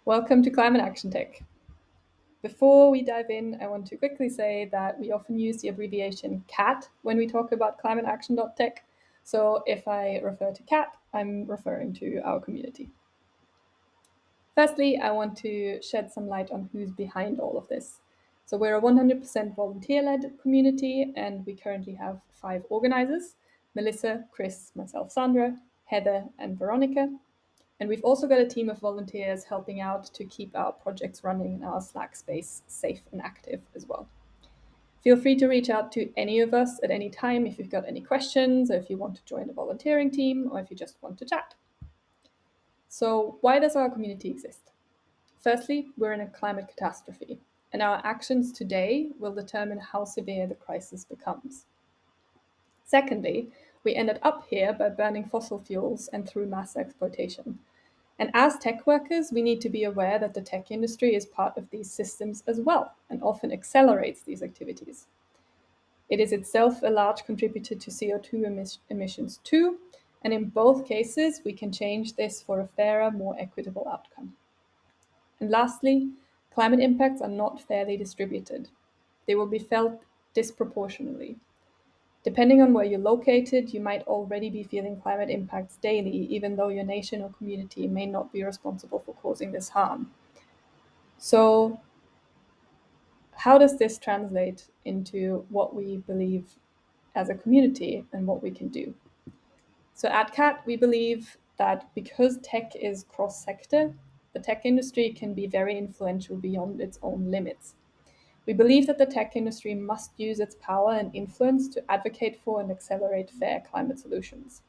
Welcome to Climate Action Tech. Before we dive in, I want to quickly say that we often use the abbreviation CAT when we talk about climateaction.tech. So if I refer to CAT, I'm referring to our community. Firstly, I want to shed some light on who's behind all of this. So we're a 100% volunteer-led community, and we currently have 5 organizers: Melissa, Chris, myself, Sandra, Heather, and Veronica. And we've also got a team of volunteers helping out to keep our projects running in our Slack space safe and active as well. Feel free to reach out to any of us at any time if you've got any questions, or if you want to join a volunteering team, or if you just want to chat. So, why does our community exist? Firstly, we're in a climate catastrophe, and our actions today will determine how severe the crisis becomes. Secondly, we ended up here by burning fossil fuels and through mass exploitation. And as tech workers, we need to be aware that the tech industry is part of these systems as well and often accelerates these activities. It is itself a large contributor to CO2 emissions too, and in both cases, we can change this for a fairer, more equitable outcome. And lastly, climate impacts are not fairly distributed. They will be felt disproportionately. Depending on where you're located, you might already be feeling climate impacts daily, even though your nation or community may not be responsible for causing this harm. So, how does this translate into what we believe as a community and what we can do? So, at CAT, we believe that because tech is cross sector, the tech industry can be very influential beyond its own limits. We believe that the tech industry must use its power and influence to advocate for and accelerate fair climate solutions.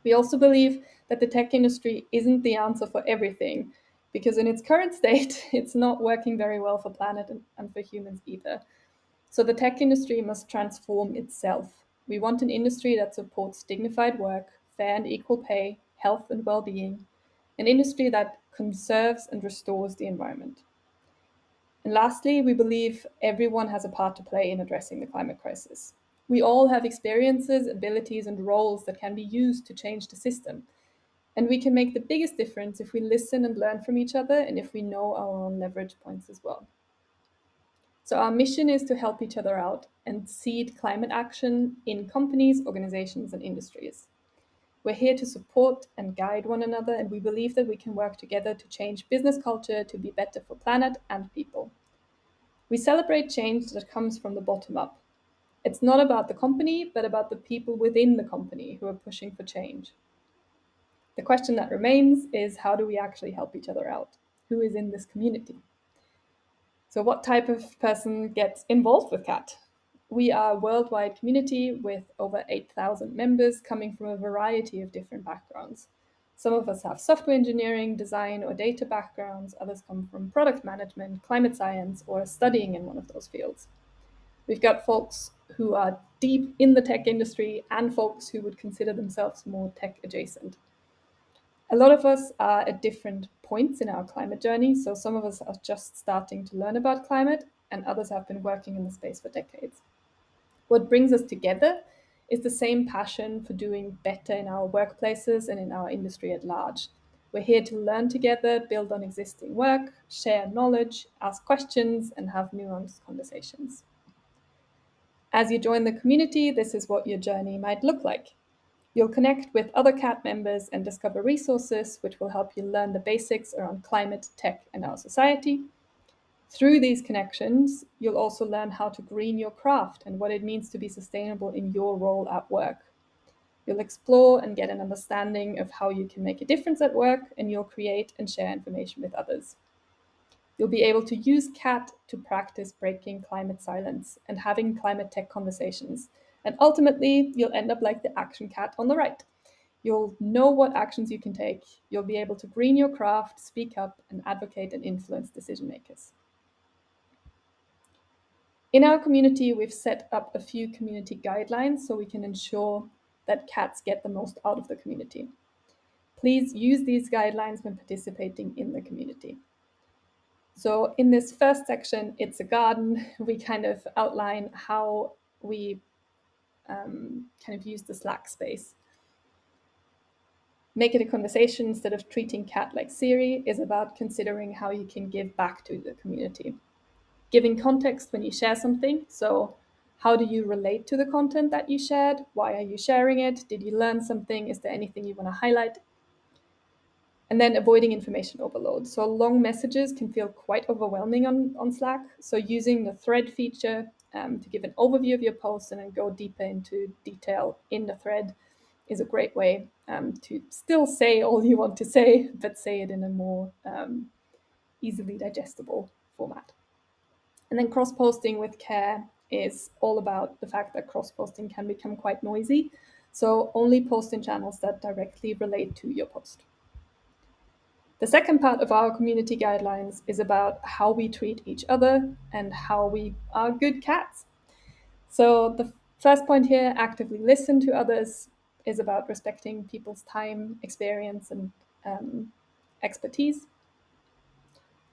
We also believe that the tech industry isn't the answer for everything, because in its current state, it's not working very well for planet and for humans either. So the tech industry must transform itself. We want an industry that supports dignified work, fair and equal pay, health and well-being, an industry that conserves and restores the environment. And lastly, we believe everyone has a part to play in addressing the climate crisis. We all have experiences, abilities, and roles that can be used to change the system. And we can make the biggest difference if we listen and learn from each other and if we know our own leverage points as well. So, our mission is to help each other out and seed climate action in companies, organizations, and industries. We're here to support and guide one another, and we believe that we can work together to change business culture to be better for planet and people. We celebrate change that comes from the bottom up. It's not about the company, but about the people within the company who are pushing for change. The question that remains is, how do we actually help each other out? Who is in this community? So, what type of person gets involved with CAT? We are a worldwide community with over 8,000 members coming from a variety of different backgrounds. Some of us have software engineering, design, or data backgrounds. Others come from product management, climate science, or are studying in one of those fields. We've got folks who are deep in the tech industry and folks who would consider themselves more tech adjacent. A lot of us are at different points in our climate journey, so some of us are just starting to learn about climate, and others have been working in the space for decades. What brings us together is the same passion for doing better in our workplaces and in our industry at large. We're here to learn together, build on existing work, share knowledge, ask questions, and have nuanced conversations. As you join the community, this is what your journey might look like. You'll connect with other CAT members and discover resources which will help you learn the basics around climate, tech, and our society. Through these connections, you'll also learn how to green your craft and what it means to be sustainable in your role at work. You'll explore and get an understanding of how you can make a difference at work, and you'll create and share information with others. You'll be able to use CAT to practice breaking climate silence and having climate tech conversations. And ultimately, you'll end up like the action cat on the right. You'll know what actions you can take. You'll be able to green your craft, speak up, and advocate and influence decision makers. In our community, we've set up a few community guidelines so we can ensure that cats get the most out of the community. Please use these guidelines when participating in the community. So in this first section, It's a Garden, we kind of outline how we kind of use the Slack space. Make it a conversation instead of treating cat like Siri is about considering how you can give back to the community. Giving context when you share something. So how do you relate to the content that you shared? Why are you sharing it? Did you learn something? Is there anything you want to highlight? And then avoiding information overload. So long messages can feel quite overwhelming on Slack. So using the thread feature to give an overview of your post and then go deeper into detail in the thread is a great way to still say all you want to say, but say it in a more easily digestible format. And then cross-posting with care is all about the fact that cross-posting can become quite noisy. So only post in channels that directly relate to your post. The second part of our community guidelines is about how we treat each other and how we are good cats. So the first point here, actively listen to others, is about respecting people's time, experience, and expertise.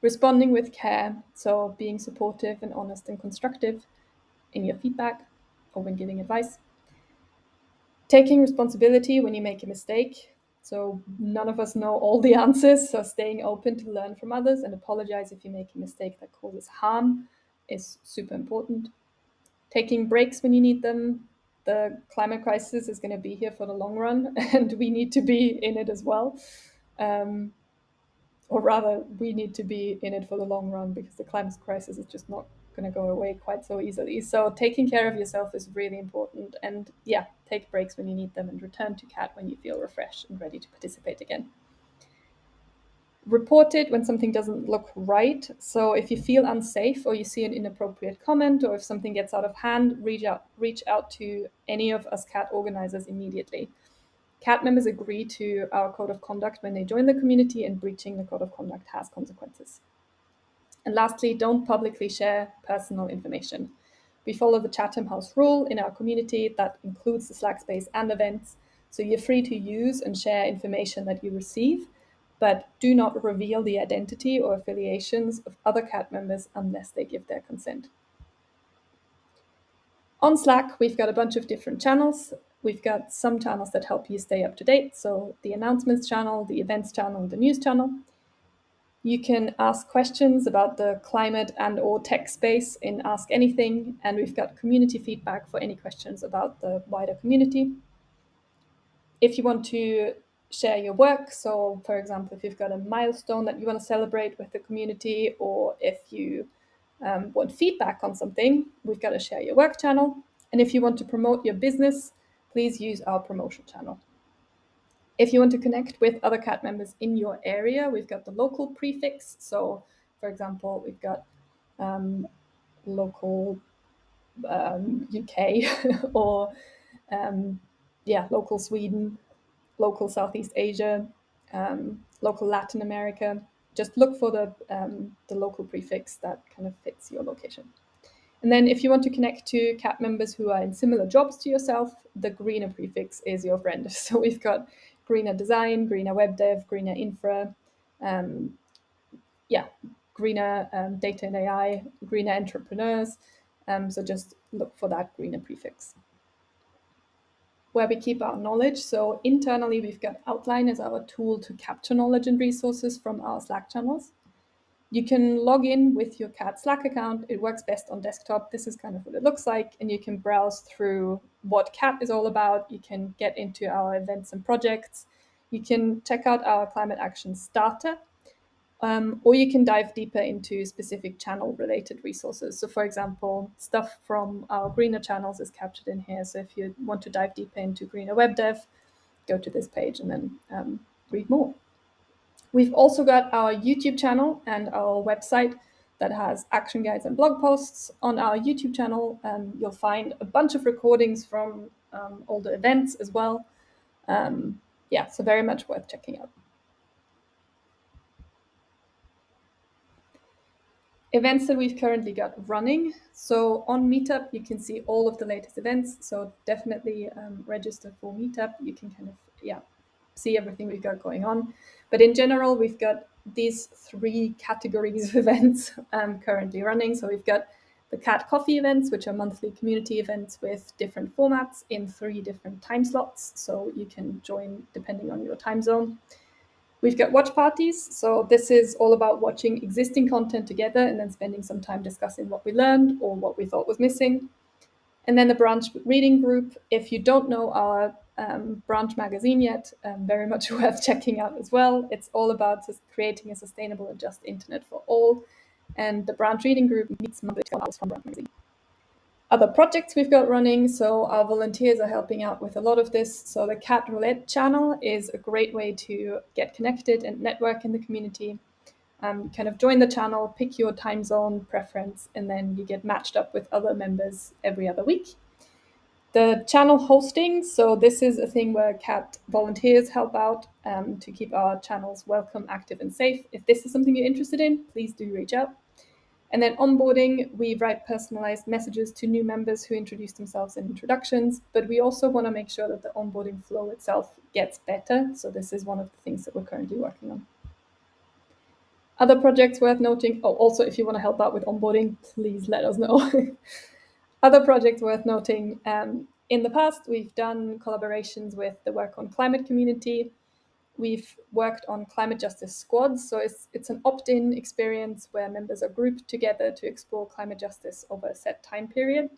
Responding with care, so being supportive and honest and constructive in your feedback or when giving advice. Taking responsibility when you make a mistake. So none of us know all the answers, so staying open to learn from others and apologize if you make a mistake that causes harm is super important. Taking breaks when you need them. The climate crisis is going to be here for the long run, and we need to be in it as well. Or rather, we need to be in it for the long run because the climate crisis is just not going to go away quite so easily. So taking care of yourself is really important. And yeah, take breaks when you need them and return to cat when you feel refreshed and ready to participate again. Report it when something doesn't look right. So if you feel unsafe or you see an inappropriate comment or if something gets out of hand, reach out to any of us cat organizers immediately. Cat members agree to our code of conduct when they join the community, and breaching the code of conduct has consequences. And lastly, don't publicly share personal information. We follow the Chatham House rule in our community that includes the Slack space and events, so you're free to use and share information that you receive, but do not reveal the identity or affiliations of other cat members unless they give their consent. On Slack, we've got a bunch of different channels. We've got some channels that help you stay up to date, so the announcements channel, the events channel, the news channel. You can ask questions about the climate and or tech space in Ask Anything, and we've got community feedback for any questions about the wider community. If you want to share your work, so for example, if you've got a milestone that you want to celebrate with the community, or if you want feedback on something, we've got a Share Your Work channel. And if you want to promote your business, please use our promotion channel. If you want to connect with other cat members in your area, we've got the local prefix. So, for example, we've got local UK or local Sweden, local Southeast Asia, local Latin America. Just look for the local prefix that kind of fits your location. And then if you want to connect to cat members who are in similar jobs to yourself, the greener prefix is your friend. So we've got greener design, greener web dev, greener infra, greener data and AI, greener entrepreneurs. So just look for that greener prefix. Where we keep our knowledge. So internally, we've got Outline as our tool to capture knowledge and resources from our Slack channels. You can log in with your cat Slack account. It works best on desktop. This is kind of what it looks like. And you can browse through what cat is all about. You can get into our events and projects. You can check out our climate action starter, or you can dive deeper into specific channel related resources. So for example, stuff from our greener channels is captured in here. So if you want to dive deeper into greener web dev, go to this page and then read more. We've also got our YouTube channel and our website that has action guides and blog posts. On our YouTube channel, you'll find a bunch of recordings from all the events as well. So very much worth checking out. Events that we've currently got running. So on Meetup, you can see all of the latest events. So definitely register for Meetup. You can kind of, see everything we've got going on. But in general, we've got these 3 categories of events currently running. So we've got the Cat Coffee events, which are monthly community events with different formats in 3 different time slots, so you can join depending on your time zone. We've got watch parties, so this is all about watching existing content together and then spending some time discussing what we learned or what we thought was missing. And then the branch reading group, if you don't know our branch magazine yet, very much worth checking out as well. It's all about creating a sustainable and just internet for all. And the branch reading group meets monthly from branch magazine. Other projects we've got running, so our volunteers are helping out with a lot of this. So the Cat Roulette channel is a great way to get connected and network in the community. Kind of join the channel, pick your time zone preference, and then you get matched up with other members every other week. The channel hosting, so this is a thing where Cat volunteers help out to keep our channels welcome, active, and safe. If this is something you're interested in, please do reach out. And then onboarding, we write personalized messages to new members who introduce themselves in introductions, but we also want to make sure that the onboarding flow itself gets better. So this is one of the things that we're currently working on. Other projects worth noting, also if you want to help out with onboarding, please let us know. Other projects worth noting, in the past, we've done collaborations with the Work on Climate community. We've worked on climate justice squads, so it's an opt-in experience where members are grouped together to explore climate justice over a set time period.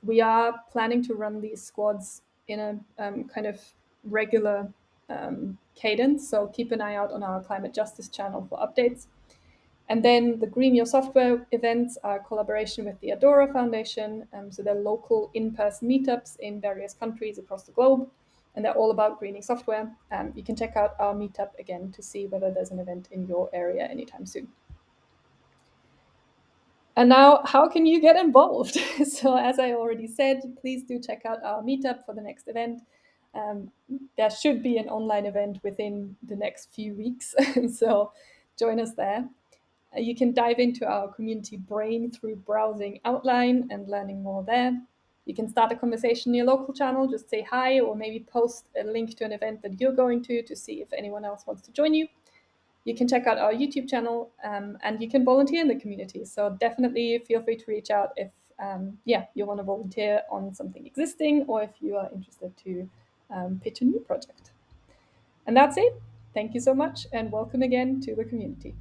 We are planning to run these squads in a kind of regular cadence, so keep an eye out on our climate justice channel for updates. And then the Green Your Software events are a collaboration with the Adora Foundation. So they're local in-person meetups in various countries across the globe, and they're all about greening software. You can check out our meetup again to see whether there's an event in your area anytime soon. And now, how can you get involved? So as I already said, please do check out our meetup for the next event. There should be an online event within the next few weeks, so join us there. You can dive into our community brain through browsing Outline and learning more there. You can start a conversation in your local channel, just say hi, or maybe post a link to an event that you're going to see if anyone else wants to join you. You can check out our YouTube channel, and you can volunteer in the community. So definitely feel free to reach out if you want to volunteer on something existing, or if you are interested to pitch a new project. And that's it. Thank you so much, and welcome again to the community.